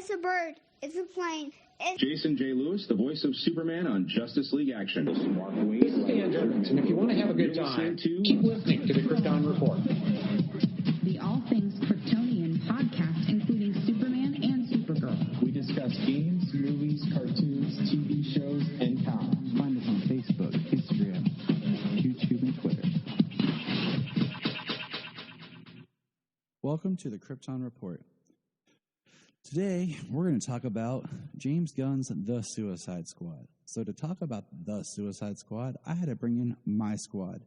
It's a bird. It's a plane. Jason J. Lewis, the voice of Superman on Justice League Action. This is Dan Jurgens, and if you want to have a good time, keep listening to the Krypton Report. The All Things Kryptonian podcast, including Superman and Supergirl. We discuss games, movies, cartoons, TV shows, and comics. Find us on Facebook, Instagram, YouTube, and Twitter. Welcome to the Krypton Report. Today, we're going to talk about James Gunn's The Suicide Squad. So to talk about The Suicide Squad, I had to bring in my squad.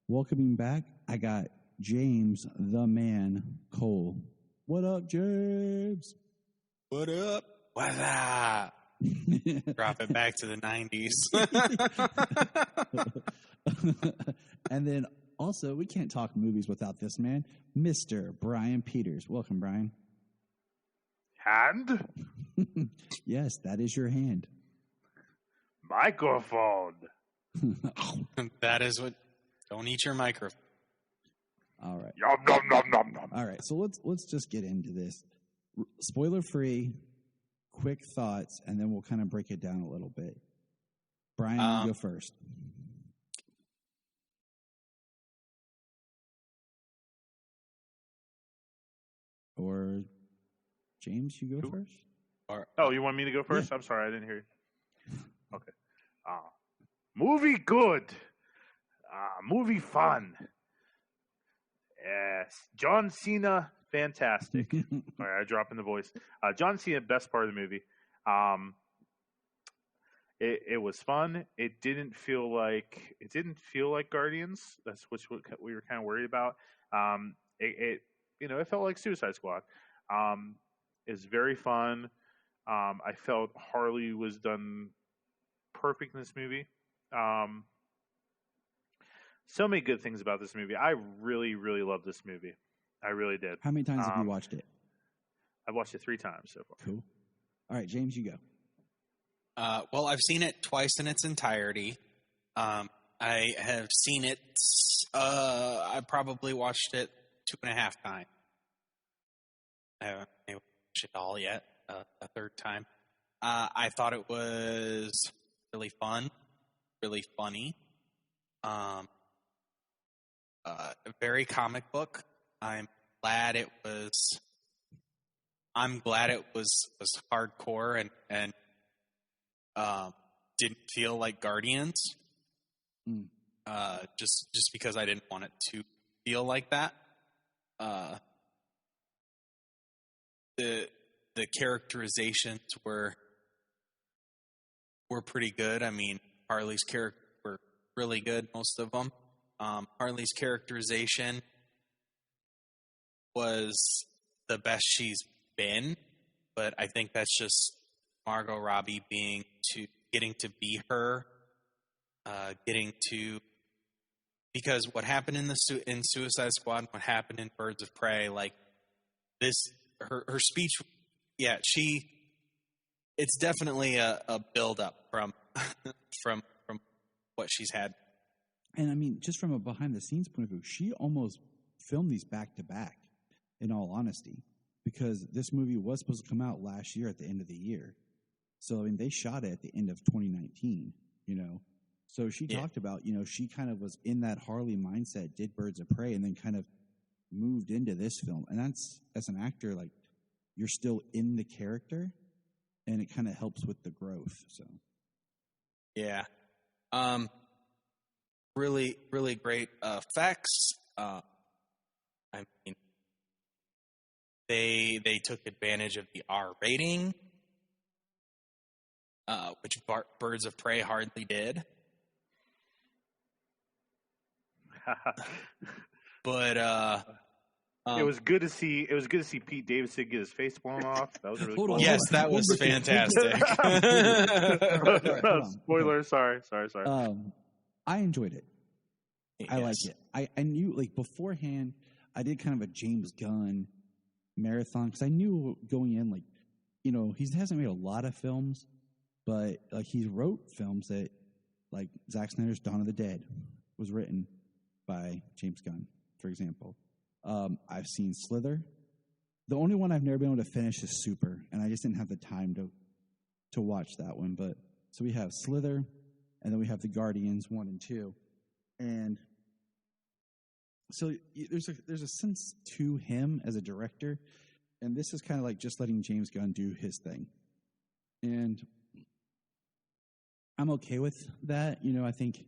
Welcoming back, I got James, the man, Cole. What up, James? What up? What's up? Drop it back to the 90s. And then also, we can't talk movies without this man, Mr. Bryan Peters. Welcome, Bryan. Hand? Yes, that is your hand. Microphone. That is what. Don't eat your microphone. All right. Yum, nom, nom, nom, nom. All right. So let's just get into this. Spoiler free, quick thoughts, and then we'll kind of break it down a little bit. Bryan, you go first. Or James, you go first? Oh, you want me to go first? Yeah. I'm sorry, I didn't hear you. Okay. Movie good. Movie fun. Yes. John Cena, fantastic. Sorry, I dropped in the voice. John Cena, best part of the movie. It was fun. It didn't feel like Guardians. That's what we were kind of worried about. It felt like Suicide Squad. It's very fun. I felt Harley was done perfect in this movie. So many good things about this movie. I really, really love this movie. I really did. How many times have you watched it? I've watched it 3 times so far. Cool. All right, James, you go. Well, I've seen it twice in its entirety. I have seen it. I probably watched it 2.5 times. I haven't watched it all yet. A third time. I thought it was really fun, really funny. Very comic book. I'm glad it was hardcore and didn't feel like Guardians. Just because I didn't want it to feel like that. The characterizations were pretty good. I mean, Harley's character were really good, most of them. Harley's characterization was the best she's been, but I think that's just Margot Robbie getting to be her, because what happened in Suicide Squad, what happened in Birds of Prey, like this, her speech. Yeah, it's definitely a build up from what she's had. And I mean, just from a behind the scenes point of view, she almost filmed these back to back, in all honesty, because this movie was supposed to come out last year at the end of the year. So, I mean, they shot it at the end of 2019, So she talked about, she kind of was in that Harley mindset, did Birds of Prey, and then kind of moved into this film. And that's, as an actor, like, you're still in the character, and it kind of helps with the growth. So, yeah, really, really great effects. I mean, they took advantage of the R rating, which Birds of Prey hardly did. But it was good to see. It was good to see Pete Davidson get his face blown off. That was really cool. Yes, that was fantastic. Spoiler. Sorry. I enjoyed it. Yes. I liked it. I knew, like, beforehand, I did kind of a James Gunn marathon because I knew going in, like, he hasn't made a lot of films, but like he wrote films that, like, Zack Snyder's Dawn of the Dead was written by James Gunn, for example. I've seen Slither. The only one I've never been able to finish is Super, and I just didn't have the time to watch that one. But so we have Slither, and then we have the Guardians 1 and 2, and so there's a sense to him as a director, and this is kind of like just letting James Gunn do his thing, and I'm okay with that. I think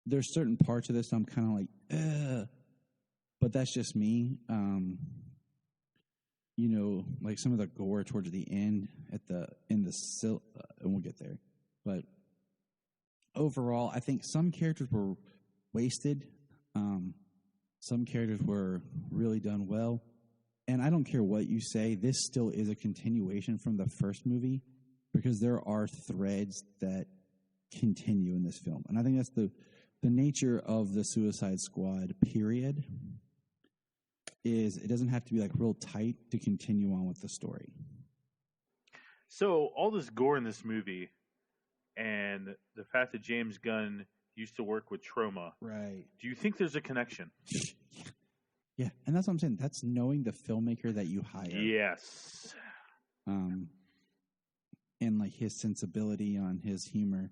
there's certain parts of this I'm kind of like, ugh, but that's just me. Like some of the gore towards the end and we'll get there. But overall, I think some characters were wasted. Some characters were really done well. And I don't care what you say, this still is a continuation from the first movie because there are threads that continue in this film. And I think that's the nature of the Suicide Squad, period, is it doesn't have to be like real tight to continue on with the story. So all this gore in this movie and the fact that James Gunn used to work with Troma. Right. Do you think there's a connection? Yeah, and that's what I'm saying. That's knowing the filmmaker that you hire. Yes. And like his sensibility on his humor.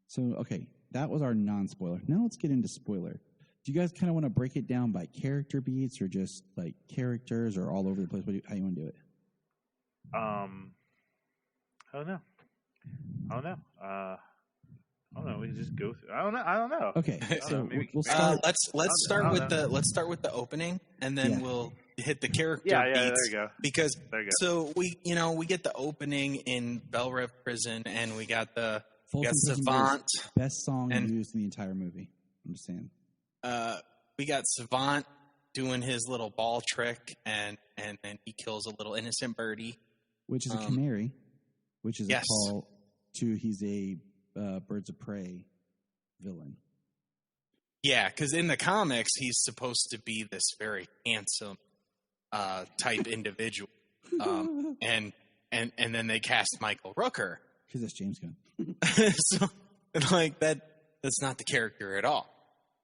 So, okay, that was our non-spoiler. Now let's get into spoiler. Do you guys kind of want to break it down by character beats or just like characters or all over the place? How you want to do it? I don't know. We can just go through. I don't know. Okay, so we'll start. Let's start with the opening, and then we'll hit the character beats. Yeah, there you go. Because so we get the opening in Belle Reve Prison, and we got Savant, best song used in the entire movie. I'm just saying. We got Savant doing his little ball trick, and then he kills a little innocent birdie, which is a canary, which is a call to he's a Birds of Prey villain. Yeah, because in the comics he's supposed to be this very handsome type individual, and then they cast Michael Rooker because that's James Gunn. So like that's not the character at all.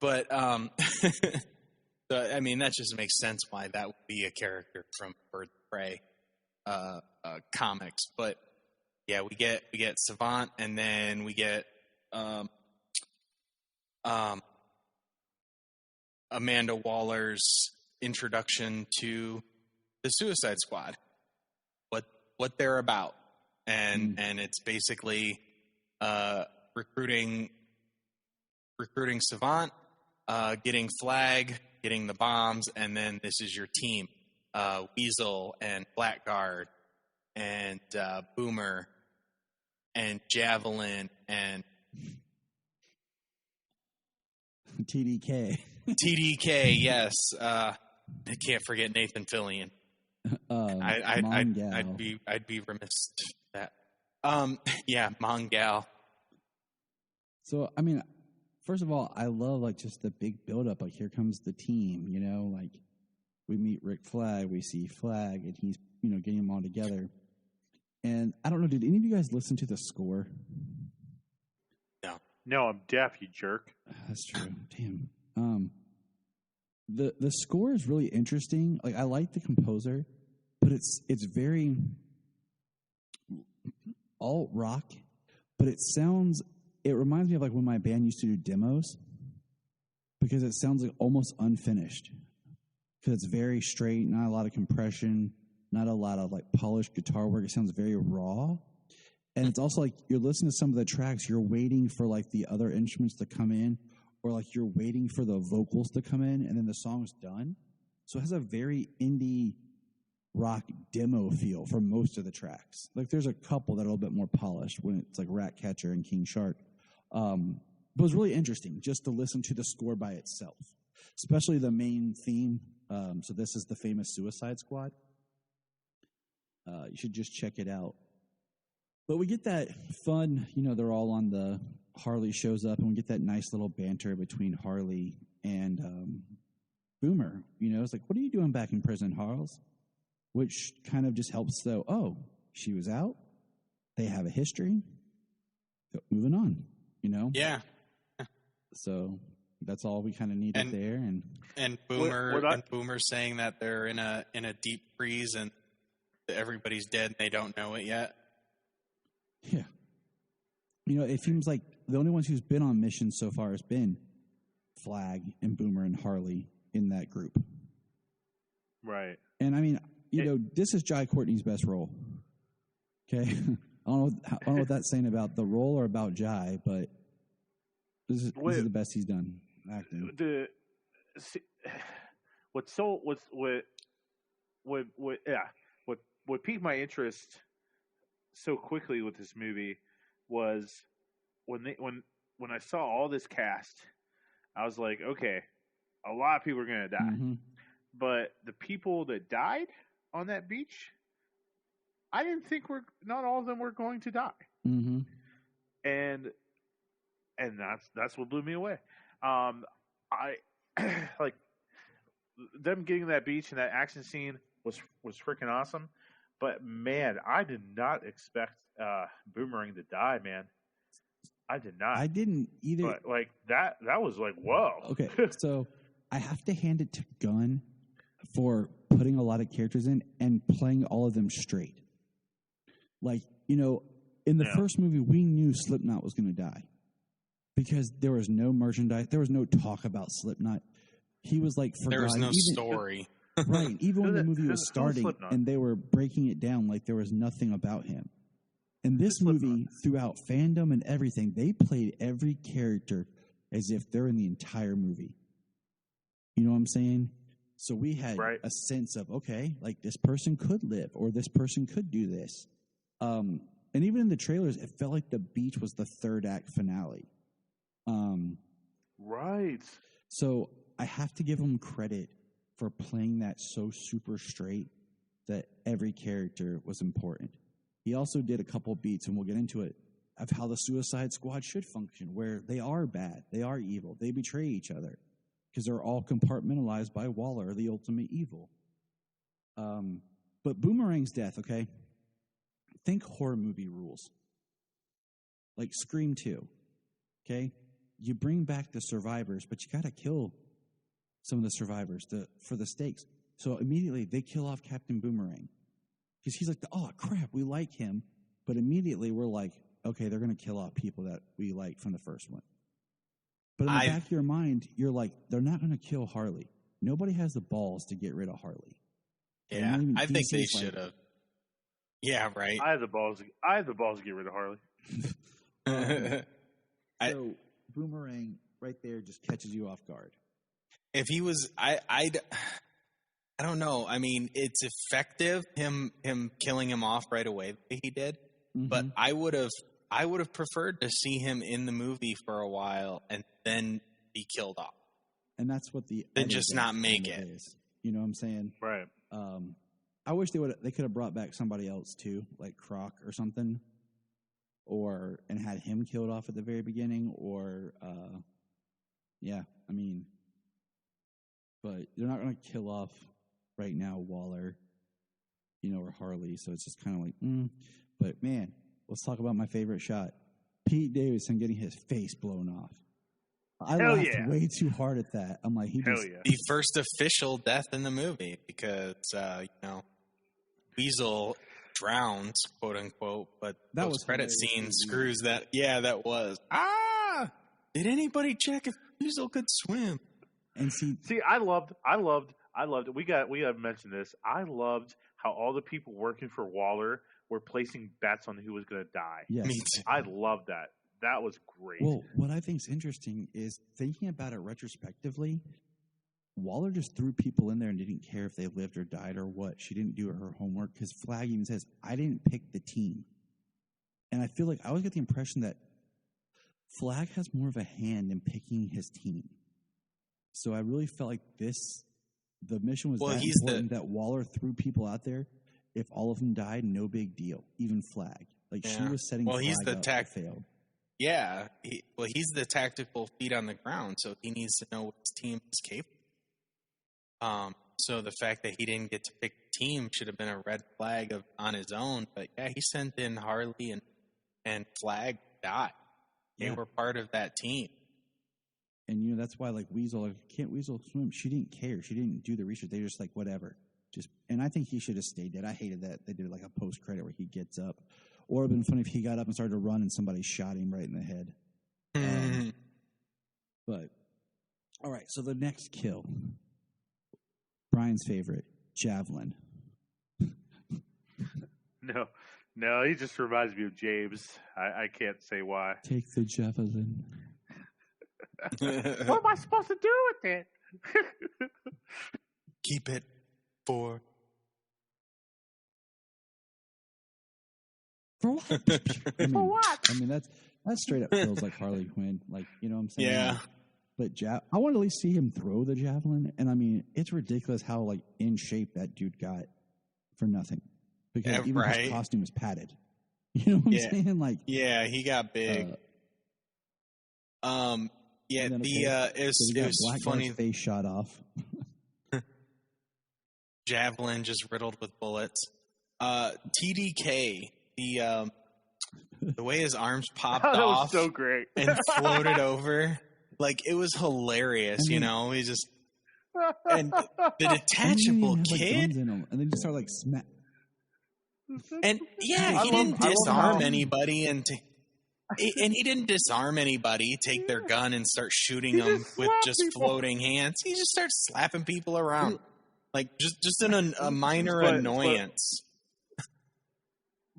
But so, I mean that just makes sense why that would be a character from Birds of Prey comics. But yeah, we get Savant, and then we get Amanda Waller's introduction to the Suicide Squad, what they're about, and it's basically recruiting Savant, getting Flag, getting the bombs, and then this is your team: Weasel and Blackguard and Boomer and Javelin and TDK. TDK, yes. I can't forget Nathan Fillion. I'd be remiss to that. Yeah, Mongal. So I mean, first of all, I love like just the big buildup. Like here comes the team. Like we meet Rick Flag, we see Flag, and he's getting them all together. And I don't know, did any of you guys listen to the score? No, I'm deaf, you jerk. That's true. Damn. The score is really interesting. Like I like the composer, but it's very alt rock, but it reminds me of like when my band used to do demos because it sounds like almost unfinished because it's very straight, not a lot of compression, not a lot of like polished guitar work. It sounds very raw. And it's also like you're listening to some of the tracks, you're waiting for like the other instruments to come in, or like you're waiting for the vocals to come in, and then the song's done. So it has a very indie rock demo feel for most of the tracks. Like there's a couple that are a little bit more polished when it's like Ratcatcher and King Shark. But it was really interesting just to listen to the score by itself, especially the main theme. So this is the famous Suicide Squad. You should just check it out. But we get that fun, they're all on the Harley shows up, and we get that nice little banter between Harley and Boomer. It's like, what are you doing back in prison, Harles? Which kind of just helps, though. Oh, she was out. They have a history. Moving on, Yeah. So That's all we kind of needed there. And Boomer saying that they're in a deep freeze and everybody's dead and they don't know it yet. Yeah. It seems like the only ones who's been on missions so far has been Flag and Boomer and Harley in that group. Right. And I mean, this is Jai Courtney's best role. Okay. I don't know what that's saying about the role or about Jai, but this is the best he's done acting. What piqued my interest so quickly with this movie was when I saw all this cast, I was like, okay, a lot of people are going to die. Mm-hmm. But the people that died on that beach, I didn't think not all of them were going to die. Mm-hmm. And that's what blew me away. I like them getting that beach and that action scene was freaking awesome. But man, I did not expect Boomerang to die, man. I did not. I didn't either. But like that was like, whoa. Okay, so I have to hand it to Gunn for putting a lot of characters in and playing all of them straight. Like, in the first movie, we knew Slipknot was going to die because there was no merchandise. There was no talk about Slipknot. He was like forgotten. There was no story. Right. Even when the movie was starting and they were breaking it down like there was nothing about him. In this movie, throughout fandom and everything, they played every character as if they're in the entire movie. You know what I'm saying? So we had a sense of, okay, like this person could live or this person could do this. And even in the trailers, it felt like the beach was the third act finale. Right. So I have to give him credit for playing that so super straight that every character was important. He also did a couple beats, and we'll get into it, of how the Suicide Squad should function, where they are bad, they are evil, they betray each other, because they're all compartmentalized by Waller, the ultimate evil. But Boomerang's death, okay? Think horror movie rules. Like Scream 2, okay? You bring back the survivors, but you got to kill some of the survivors for the stakes. So immediately they kill off Captain Boomerang. Because he's like, oh, crap, we like him. But immediately we're like, okay, they're going to kill off people that we liked from the first one. But in the back of your mind, you're like, they're not going to kill Harley. Nobody has the balls to get rid of Harley. Yeah, I think they should have. Yeah, right. I have the balls to get rid of Harley. So Boomerang right there just catches you off guard. If he was, I don't know. I mean, it's effective him killing him off right away the way he did, but I would have preferred to see him in the movie for a while and then be killed off. And that's what then just not make it. Is. You know what I'm saying? Right. I wish they could have brought back somebody else too, like Croc or something, and had him killed off at the very beginning, or but they're not going to kill off right now Waller, or Harley. So it's just kind of like, But man, let's talk about my favorite shot: Pete Davidson getting his face blown off. I laughed way too hard at that. I'm like, the first official death in the movie because Weasel drowns, quote unquote, but that was credit scene screws that. Yeah, that was. Did anybody check if Weasel could swim? And see, I loved it. We got to mention this. I loved how all the people working for Waller were placing bets on who was going to die. Yes. Me too. I loved that. That was great. Well, what I think is interesting is thinking about it retrospectively, Waller just threw people in there and didn't care if they lived or died or what. She didn't do her homework because Flag even says, I didn't pick the team. And I feel like I always get the impression that Flag has more of a hand in picking his team. So I really felt like the mission was that important that Waller threw people out there. If all of them died, no big deal. Even Flag. Like she was setting Flag up to fail. Yeah. He's the tactical feet on the ground, so he needs to know what his team is capable of. So the fact that he didn't get to pick the team should have been a red flag on his own. But yeah, he sent in Harley and Flag died. They were part of that team. And, you know, that's why, like, Weasel, like, can't Weasel swim? She didn't care. She didn't do the research. They just, like, whatever. And I think he should have stayed dead. I hated that they did, like, a post-credit where he gets up. Or it would have been funny if he got up and started to run and somebody shot him right in the head. But, all right, so the next kill. Brian's favorite, Javelin. No, he just reminds me of James. I can't say why. Take the Javelin. What am I supposed to do with it? Keep it for what? For what? I mean, that straight up feels like Harley Quinn. Like, you know what I'm saying? Yeah. But I want to at least see him throw the javelin. And I mean, it's ridiculous how, like, in shape that dude got for nothing. Because even his costume is padded. You know what I'm saying? Like, yeah, he got big. It was funny. Face shot off. Javelin just riddled with bullets. TDK, the way his arms popped that off, was so great, and floated over, like, it was hilarious. You know, he just and the detachable kid, and then just start like smack. And he didn't disarm anybody, and he didn't disarm anybody, take their gun and start shooting them with just floating hands. He just starts slapping people around, like just a minor annoyance.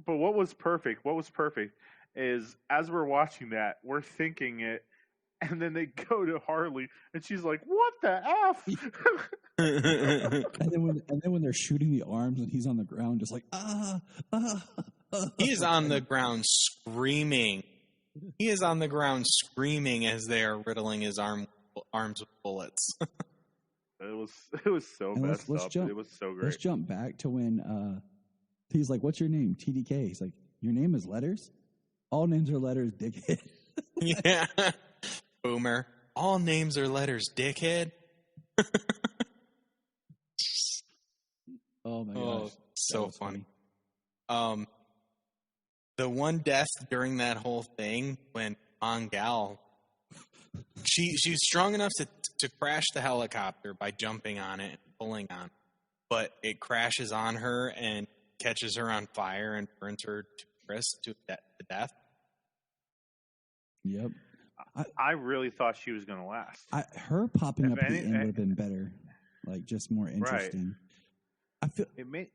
But what was perfect is, as we're watching that, we're thinking it, and then they go to Harley, and she's like, "What the F?" and then when they're shooting the arms, and he's on the ground, just like He is on the ground screaming. He is on the ground screaming as they are riddling his arms with bullets. It was so messed up. It was so great. Let's jump back to when he's like, "What's your name?" TDK. He's like, "Your name is letters? All names are letters, dickhead." Yeah. Boomer. All names are letters, dickhead. Oh my gosh. So funny. The one death during that whole thing, when Mongal, she's strong enough to crash the helicopter by jumping on it and pulling on it, but it crashes on her and catches her on fire and burns her to crisp to death. Yep. I really thought she was going to last. Her popping up at the end would have been better, like, just more interesting. Right. I feel it made,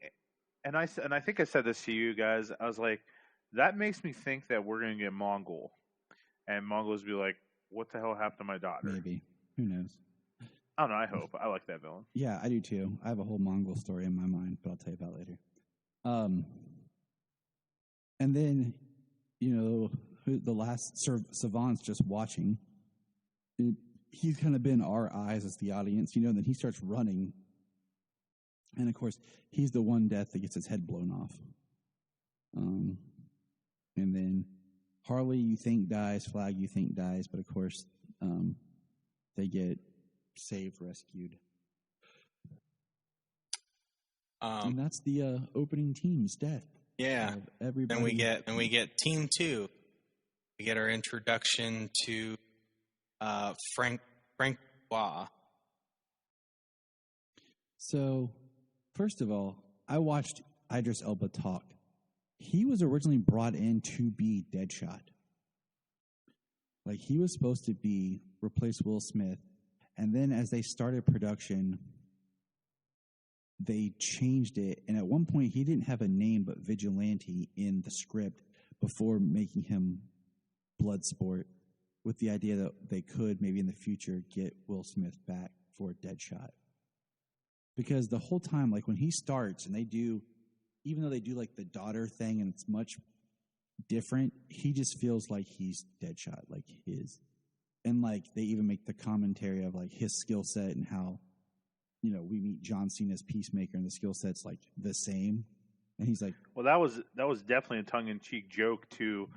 and I think I said this to you guys. I was like, that makes me think that we're going to get Mongol, and Mongols be like, "What the hell happened to my daughter?" Maybe. Who knows? I don't know. I hope. I like that villain. Yeah, I do too. I have a whole Mongol story in my mind, but I'll tell you about later. And then, you know, the last savant's just watching. He's kind of been our eyes as the audience, you know, and then he starts running. And, of course, he's the one death that gets his head blown off. And then Harley, you think dies. Flag, you think dies. But, of course, they get saved, rescued. And that's the opening team's death. Yeah. Everybody. And we get team 2. We get our introduction to Francois. So, first of all, I watched Idris Elba talk. He was originally brought in to be Deadshot. Like, he was supposed to replace Will Smith. And then as they started production, they changed it. And at one point, he didn't have a name but Vigilante in the script before making him Bloodsport, with the idea that they could maybe in the future get Will Smith back for Deadshot. Because the whole time, like, when he starts and even though they do like the daughter thing and it's much different, he just feels like he's Deadshot, like his. And like they even make the commentary of like his skill set and how, you know, we meet John Cena's Peacemaker and the skill set's like the same. And he's like, well, that was definitely a tongue-in-cheek joke to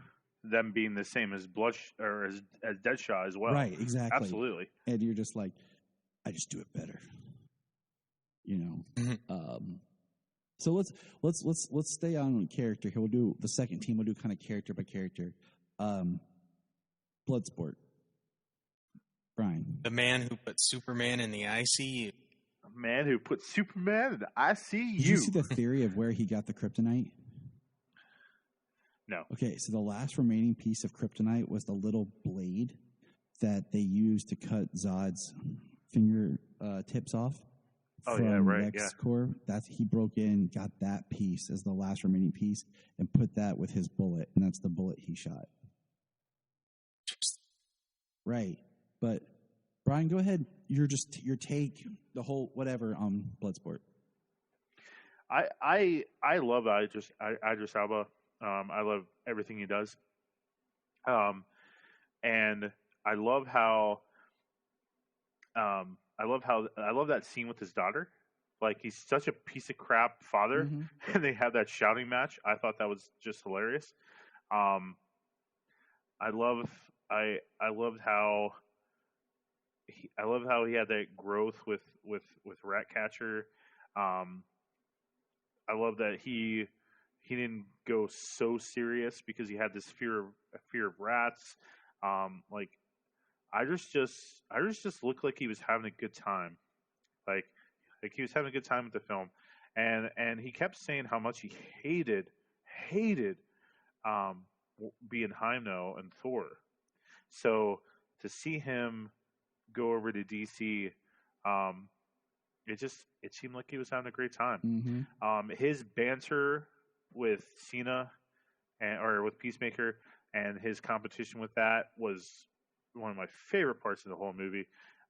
them being the same as as Deadshot as well. Right, exactly. Absolutely. And you're just like, I just do it better. You know. Mm-hmm. So let's stay on character here. We'll do the second team. We'll do kind of character by character. Bloodsport. Bryan. The man who put Superman in the ICU. A man who put Superman in the ICU. Did you see the theory of where he got the kryptonite? No. Okay, so the last remaining piece of kryptonite was the little blade that they used to cut Zod's finger tips off. LexCorp. He broke in, got that piece as the last remaining piece, and put that with his bullet, and that's the bullet he shot. Right, but Bryan, go ahead. Your take, the whole whatever on Bloodsport. I love Idris Elba. I love everything he does. And I love how I love that scene with his daughter. Like, he's such a piece of crap father, and they have that shouting match. I thought that was just hilarious. I loved how he had that growth with Ratcatcher. I love that he didn't go so serious because he had this fear of rats. Like, Idris just looked like he was having a good time. Like he was having a good time with the film, and he kept saying how much he hated being Heimdall and Thor. So to see him go over to DC, it seemed like he was having a great time. His banter with Cena or with Peacemaker and his competition with that was one of my favorite parts of the whole movie.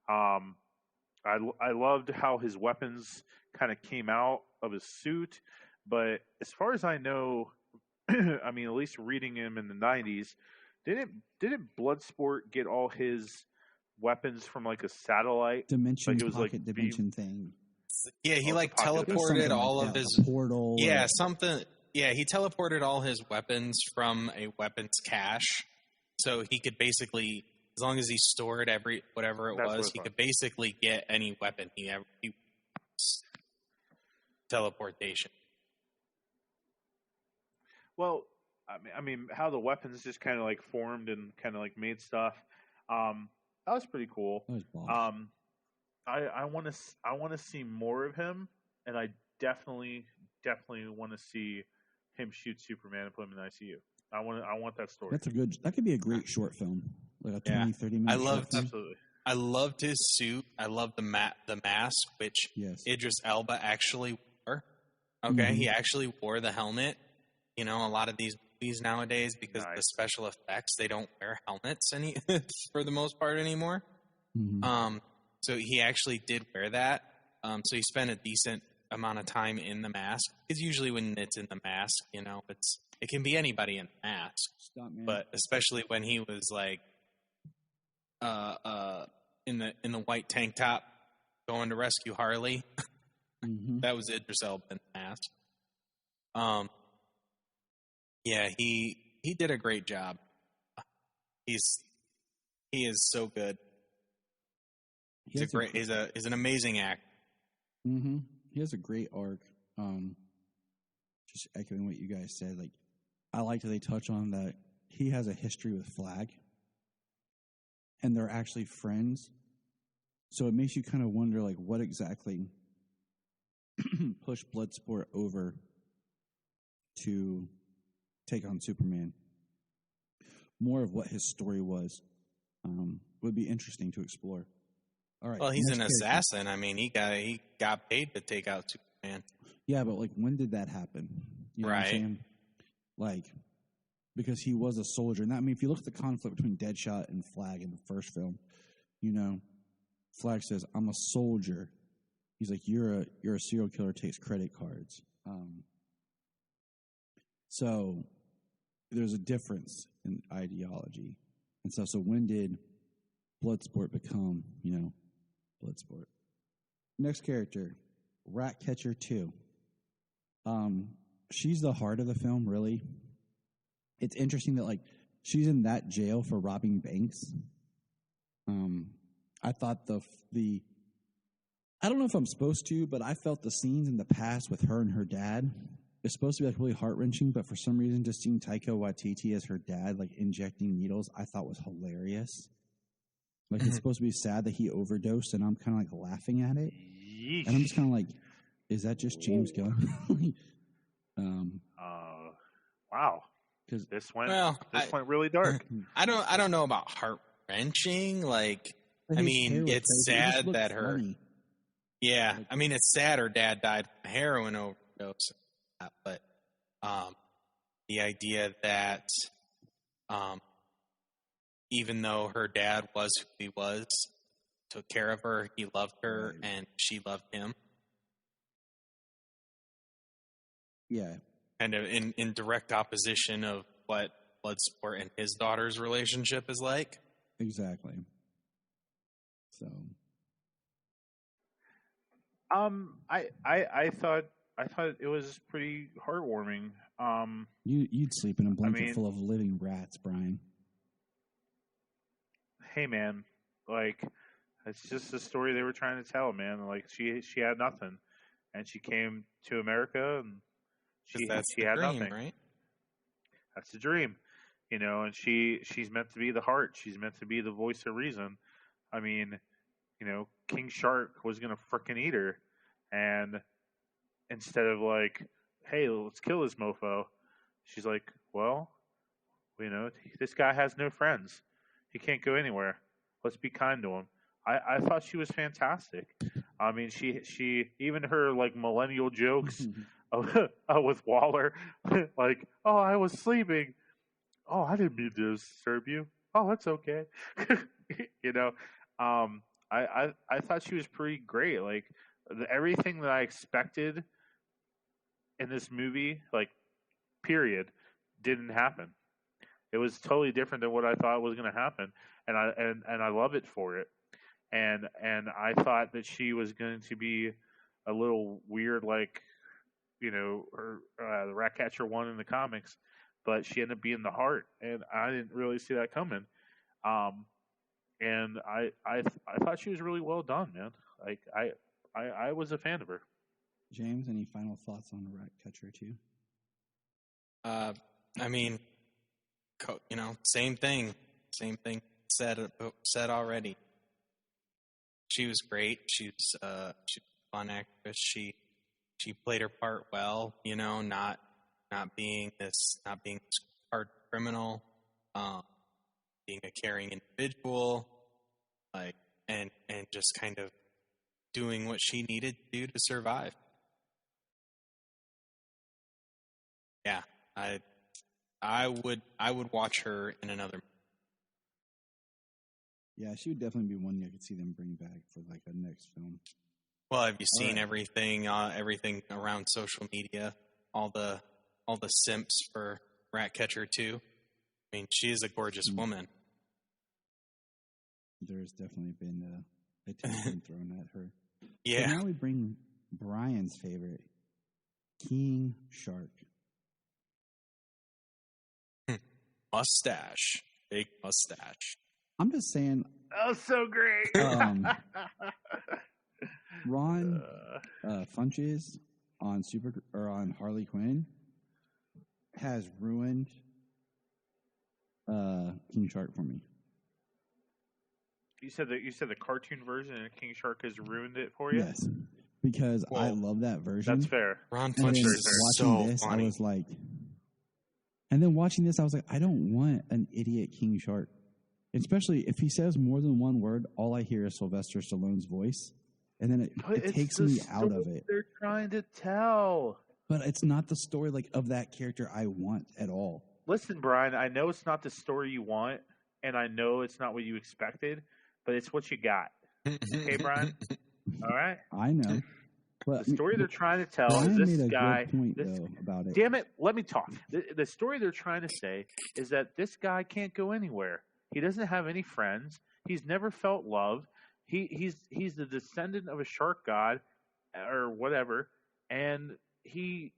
I loved how his weapons kind of came out of his suit, but as far as I know, I mean, at least reading him in the 90s, didn't Bloodsport get all his weapons from like a satellite dimension, like it was pocket like dimension thing? Yeah, he like teleported all of his portal. Yeah, something. Yeah, he teleported all his weapons from a weapons cache, so he could basically, as long as he stored whatever it was, he could basically get any weapon he wants. Teleportation. Well, I mean, how the weapons just kind of like formed and kind of like made stuff. That was pretty cool. That was boss. I want to see more of him, and I definitely want to see him shoot Superman and put him in the ICU. I want that story. That could be a great short film, like a 20, 30 minute. Absolutely. I loved his suit. I loved the mask, which Idris Elba actually wore. Okay, he actually wore the helmet. You know, a lot of these movies nowadays, because of the special effects, they don't wear helmets for the most part anymore. So he actually did wear that. So he spent a decent amount of time in the mask. Because usually when it's in the mask, you know, it can be anybody in the mask. But especially when he was like in the white tank top going to rescue Harley. That was Idris Elba in the mask. Yeah, he did a great job. He is so good. He's an amazing actor. He has a great arc. Just echoing what you guys said, like, I like that they touch on that he has a history with Flag, and they're actually friends. So it makes you kind of wonder, like, what exactly pushed Bloodsport over to take on Superman. More of what his story was would be interesting to explore. All right. Well, he's an assassin. I mean, he got paid to take out Superman. Yeah, but like, when did that happen? You know what I'm saying? Like, because he was a soldier. And I mean, if you look at the conflict between Deadshot and Flag in the first film, you know, Flag says, "I'm a soldier." He's like, "You're a serial killer, takes credit cards." So there's a difference in ideology. And so when did Bloodsport become, you know, Bloodsport? Next character, Ratcatcher 2. She's the heart of the film, really. It's interesting that, like, she's in that jail for robbing banks. I thought the I don't know if I'm supposed to, but I felt the scenes in the past with her and her dad, it's supposed to be like really heart-wrenching, but for some reason just seeing Taika Waititi as her dad, like injecting needles, I thought was hilarious. Like, it's supposed to be sad that he overdosed, and I'm kind of, like, laughing at it. Yeesh. And I'm just kind of like, is that just James Gunn? Wow. Because this went really dark. I don't know about heart wrenching. Like, I mean, it's sad that her. Funny. Yeah, I mean, it's sad her dad died from heroin overdose. But the idea that even though her dad was who he was, took care of her, he loved her, and she loved him. Yeah. Kind of in direct opposition of what Bloodsport and his daughter's relationship is like. Exactly. So. I thought it was pretty heartwarming. You'd sleep in a blanket full of living rats, Bryan. Hey man, like, it's just the story they were trying to tell, man. Like, she had nothing, and she came to America, and she had dream, nothing. Right? That's the dream, and she's meant to be the heart. She's meant to be the voice of reason. I mean, King Shark was gonna frickin' eat her, and instead of like, hey, let's kill this mofo, she's like, well, this guy has no friends. He can't go anywhere. Let's be kind to him. I thought she was fantastic. I mean, she even her like millennial jokes with Waller, like, oh, I was sleeping. Oh, I didn't mean to disturb you. Oh, that's okay. I thought she was pretty great. Like, everything that I expected in this movie, like, period, didn't happen. It was totally different than what I thought was going to happen, and I love it for it. And I thought that she was going to be a little weird, like, her the Ratcatcher one in the comics, but she ended up being the heart, and I didn't really see that coming. And I thought she was really well done, man. Like, I was a fan of her. James, any final thoughts on Ratcatcher 2? I mean, same thing said already. She was great. She's a fun actress. She played her part well. Not being this hard criminal, being a caring individual, like, and just kind of doing what she needed to do to survive. Yeah, I would watch her in another. Yeah, she would definitely be one I could see them bring back for like a next film. Well, have you seen everything around social media? All the simps for Ratcatcher 2. I mean, she is a gorgeous woman. There's definitely been attention thrown at her. Yeah. So now we bring Bryan's favorite, King Shark. Mustache. Big mustache. I'm just saying. Oh, so great. Ron Funches on Harley Quinn has ruined King Shark for me. You said the cartoon version of King Shark has ruined it for you? Yes, because I love that version. That's fair. Ron Funches is so funny. I was like, and then watching this, I was like, I don't want an idiot King Shark. Especially if he says more than one word, all I hear is Sylvester Stallone's voice, and then it takes me out of it. They're trying to tell, but it's not the story like of that character I want at all. Listen, Bryan, I know it's not the story you want, and I know it's not what you expected, but it's what you got. Okay, Bryan? All right? I know. But the story they're trying to tell Bryan is this made a guy. Good point, though, about it. Damn it, let me talk. The story they're trying to say is that this guy can't go anywhere. He doesn't have any friends. He's never felt love. He's the descendant of a shark god or whatever, and he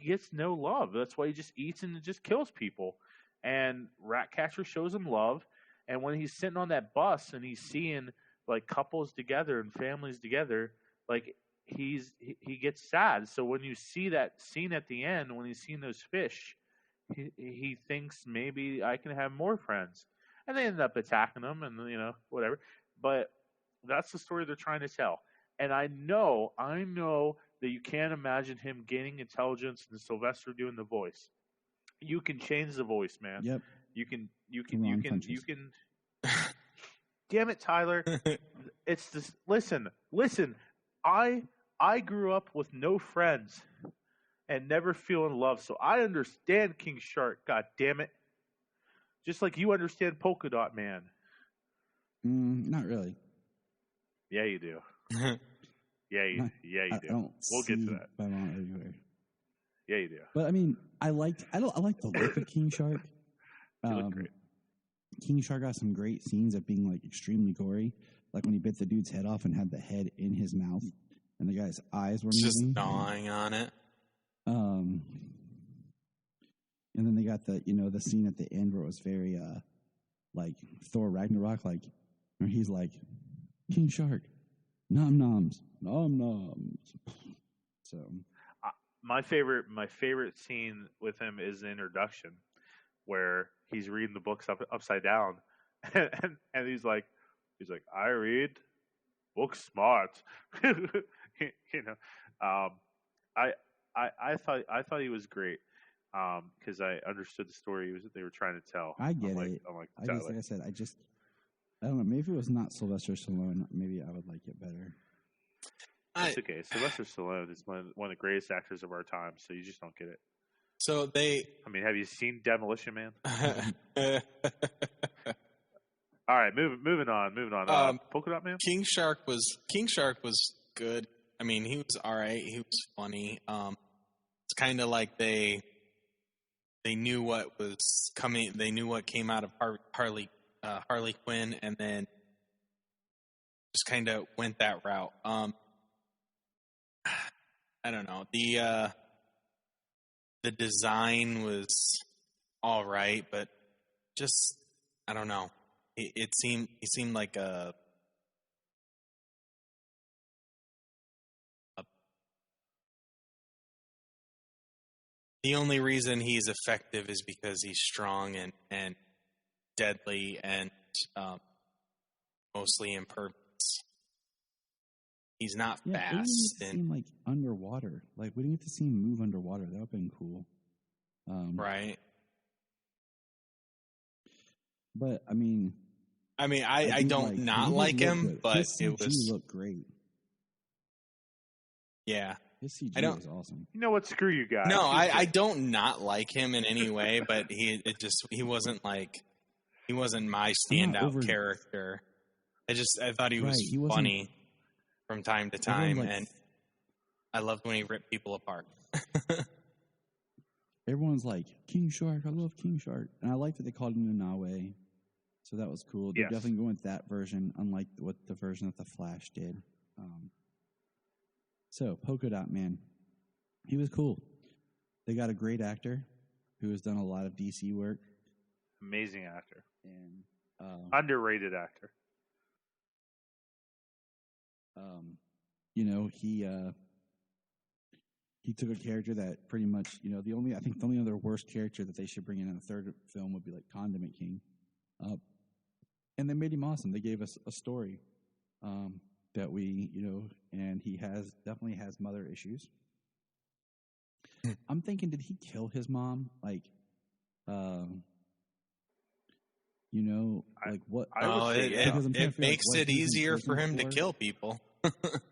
gets no love. That's why he just eats and just kills people. And Ratcatcher shows him love. And when he's sitting on that bus and he's seeing like couples together and families together, like he gets sad. So when you see that scene at the end, when he's seeing those fish, he thinks maybe I can have more friends. and they ended up attacking them, and whatever. But that's the story they're trying to tell. And I know that you can't imagine him gaining intelligence and Sylvester doing the voice. You can change the voice, man. Yep. You can. Damn it, Tyler! It's this. Listen. I grew up with no friends and never feeling love, so I understand King Shark. God damn it! Just like you understand Polka Dot Man. Not really. Yeah, you do. You do. We'll get to that. Everywhere. Yeah, you do. But I mean, I like the look of King Shark. He looked great. King Shark got some great scenes of being like extremely gory, like when he bit the dude's head off and had the head in his mouth, and the guy's eyes were just moving. gnawing on it. And then they got the the scene at the end where it was very like Thor Ragnarok, like where he's like, King Shark, nom noms. So my favorite scene with him is the introduction, where he's reading the books upside down, and he's like, I read books smart. I thought he was great because I understood the story they were trying to tell. I get it. Like I said, I don't know. Maybe if it was not Sylvester Stallone, maybe I would like it better. It's okay. Sylvester Stallone is one of the greatest actors of our time, so you just don't get it. So have you seen Demolition Man? All right, moving on. Polka Dot Man. King Shark was good. I mean, he was all right. He was funny. It's kind of like they knew what was coming. They knew what came out of Harley Quinn, and then just kind of went that route. I don't know. The design was all right, but just I don't know. It seemed like a the only reason he's effective is because he's strong and deadly and mostly impervious. He's not fast. It didn't seem like underwater. Like we didn't get to see him move underwater. That would have been cool. Right. But I mean, I don't like him, but his CG looked great. Yeah. His CG was awesome. You know what? Screw you guys. No, I don't not like him in any way, but he wasn't my standout character. I thought he was funny from time to time, and I loved when he ripped people apart. Everyone's like, King Shark, I love King Shark. And I liked that they called him Nanawe. So that was cool. They're definitely going with that version, unlike what the version that the Flash did. So, Polka Dot Man. He was cool. They got a great actor who has done a lot of DC work. Amazing actor. And underrated actor. He took a character that pretty much, the only other worst character that they should bring in a third film would be like Condiment King. And they made him awesome. They gave us a story that we, and he definitely has mother issues. I'm thinking, did he kill his mom? Like, like what? It makes it easier for him to kill people. But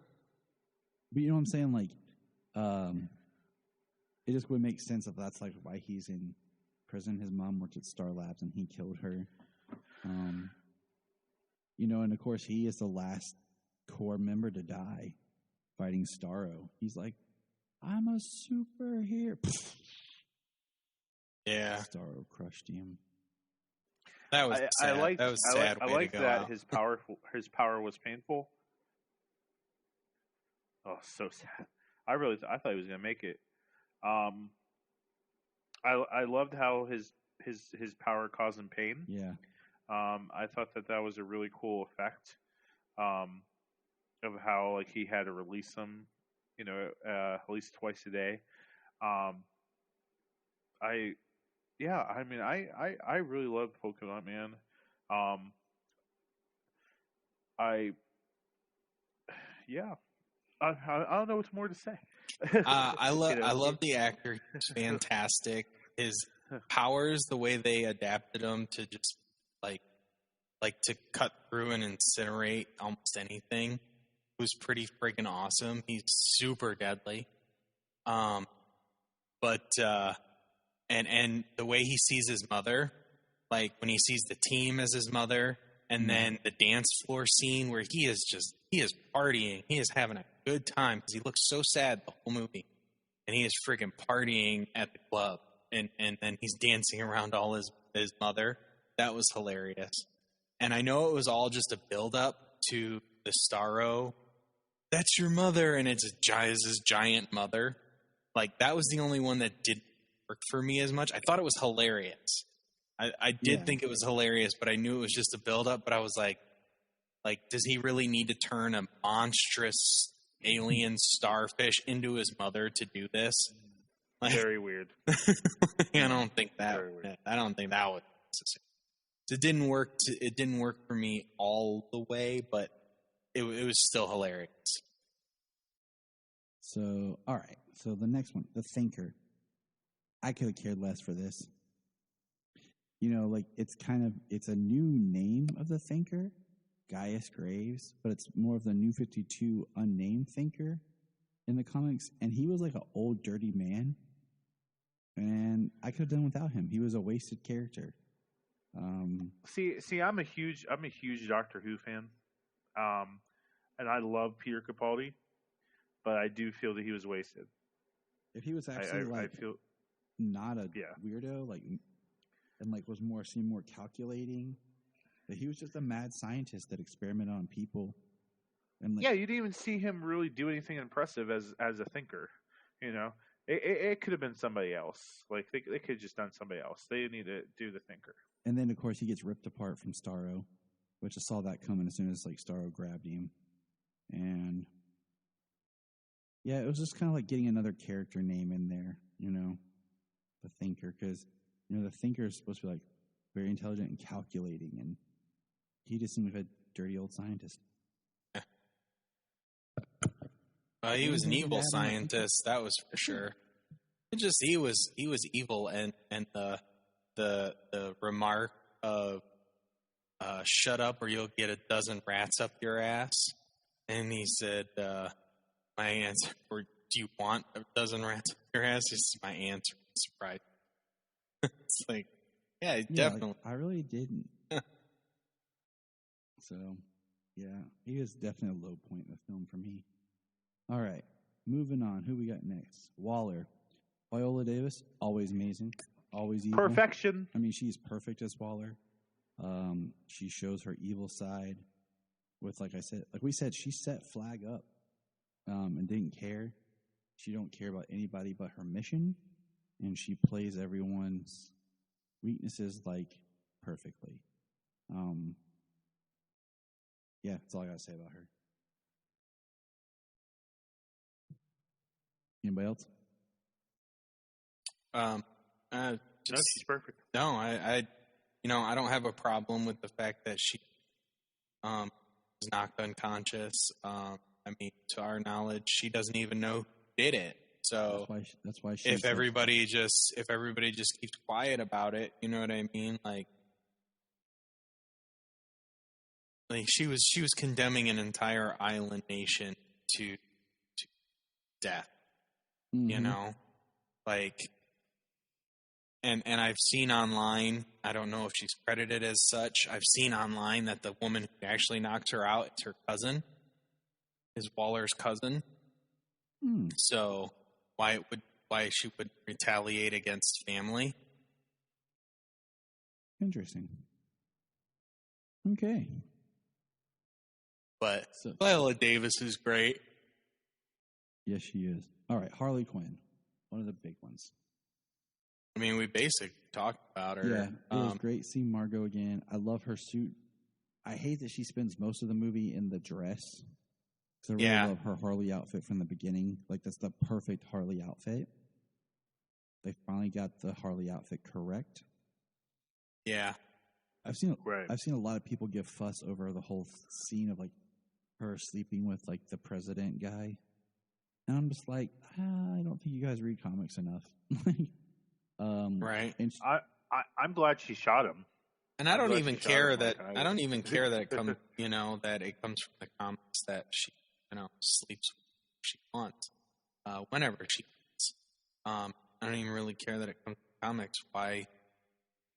you know what I'm saying? Like, it just would make sense if that's like why he's in prison. His mom worked at Star Labs and he killed her. And of course he is the last core member to die fighting Starro. He's like, I'm a superhero. Yeah. Starro crushed him. That was sad. That was sad. I like that his power was painful. Oh, so sad. I thought he was gonna make it. I loved how his power caused him pain. Yeah. I thought that was a really cool effect. Of how like he had to release them, at least twice a day. I really loved Polka Dot Man. I don't know what's more to say. I love the actor. He's fantastic. His powers, the way they adapted him to just like to cut through and incinerate almost anything, was pretty freaking awesome. He's super deadly. But and the way he sees his mother, like when he sees the team as his mother, and then the dance floor scene where he is partying, he is having a good time because he looks so sad the whole movie, and he is freaking partying at the club, and then he's dancing around all his mother. That was hilarious. And I know it was all just a build up to the Starro, that's your mother, and it's his giant mother. Like, that was the only one that didn't work for me as much. I thought it was hilarious. I did think it was hilarious, but I knew it was just a build-up. But I was like, does he really need to turn a monstrous alien starfish into his mother to do this? Like, very weird. I don't think that was necessary. It didn't work. It didn't work for me all the way, but it was still hilarious. So, all right. So the next one, The Thinker. I could have cared less for this. You know, like, it's a new name of the Thinker, Gaius Graves, but it's more of the New 52 unnamed Thinker in the comics. And he was like an old, dirty man. And I could have done without him. He was a wasted character. See, I'm a huge Doctor Who fan. And I love Peter Capaldi, but I do feel that he was wasted. If he was actually not a weirdo, and was seemed more calculating, that he was just a mad scientist that experimented on people. And you didn't even see him really do anything impressive as a thinker. You know, it could have been somebody else. Like they could have just done somebody else. They didn't need to do the thinker. And then of course he gets ripped apart from Starro, which I saw that coming as soon as Starro grabbed him. And yeah, it was just kind of like getting another character name in there, you know, the Thinker, because the Thinker is supposed to be very intelligent and calculating, and he just seemed like a dirty old scientist. He was an evil scientist, that was for sure. It just he was evil, and the remark of "shut up or you'll get a dozen rats up your ass," and he said, "My answer, or do you want a dozen rats up your ass?" This is my answer. Surprise. It's definitely. I really didn't. So, yeah, he was definitely a low point in the film for me. All right, moving on. Who we got next? Waller. Viola Davis, always amazing, always evil. Perfection. I mean, she's perfect as Waller. She shows her evil side with, like we said, she set Flag up and didn't care. She don't care about anybody but her mission, and she plays everyone's weaknesses perfectly. Yeah, that's all I gotta say about her. Anybody else? No, she's perfect. No, I don't have a problem with the fact that she was knocked unconscious. I mean, to our knowledge, she doesn't even know who did it. So that's why if everybody just keeps quiet about it, you know what I mean? Like she was condemning an entire island nation to death. Mm-hmm. You know, and I've seen online, I don't know if she's credited as such, I've seen online that the woman who actually knocked her out is her cousin, is Waller's cousin. So why she would retaliate against family? Interesting. Okay. But Viola Davis is great. Yes, she is. All right, Harley Quinn, one of the big ones. I mean, we basically talked about her. Yeah, it was great seeing Margot again. I love her suit. I hate that she spends most of the movie in the dress. Because I really love her Harley outfit from the beginning. That's the perfect Harley outfit. They finally got the Harley outfit correct. Yeah. I've seen Right. I've seen a lot of people give fuss over the whole scene of like her sleeping with like the president guy, and I'm just like, I don't think you guys read comics enough. Right. And I'm glad she shot him. And I don't even care that I don't even care that it comes that it comes from the comics that she sleeps if she wants, whenever she wants. I don't even really care that it comes from comics. Why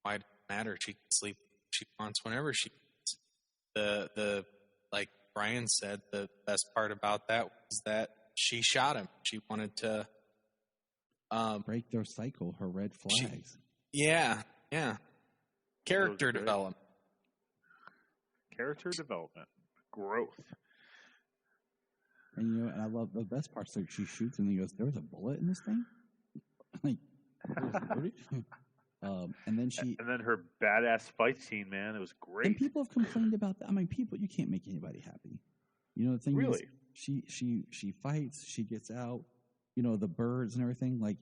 does it matter? She can sleep if she wants whenever she wants. The like Bryan said, the best part about that was that she shot him. She wanted to break their cycle, her red flags. Yeah. Character development, growth. And and I love the best parts. Like she shoots and he goes, "There was a bullet in this thing." Like, and then her badass fight scene, man, it was great. And people have complained about that. I mean, you can't make anybody happy. The thing really? is, she fights, she gets out. The birds and everything. Like,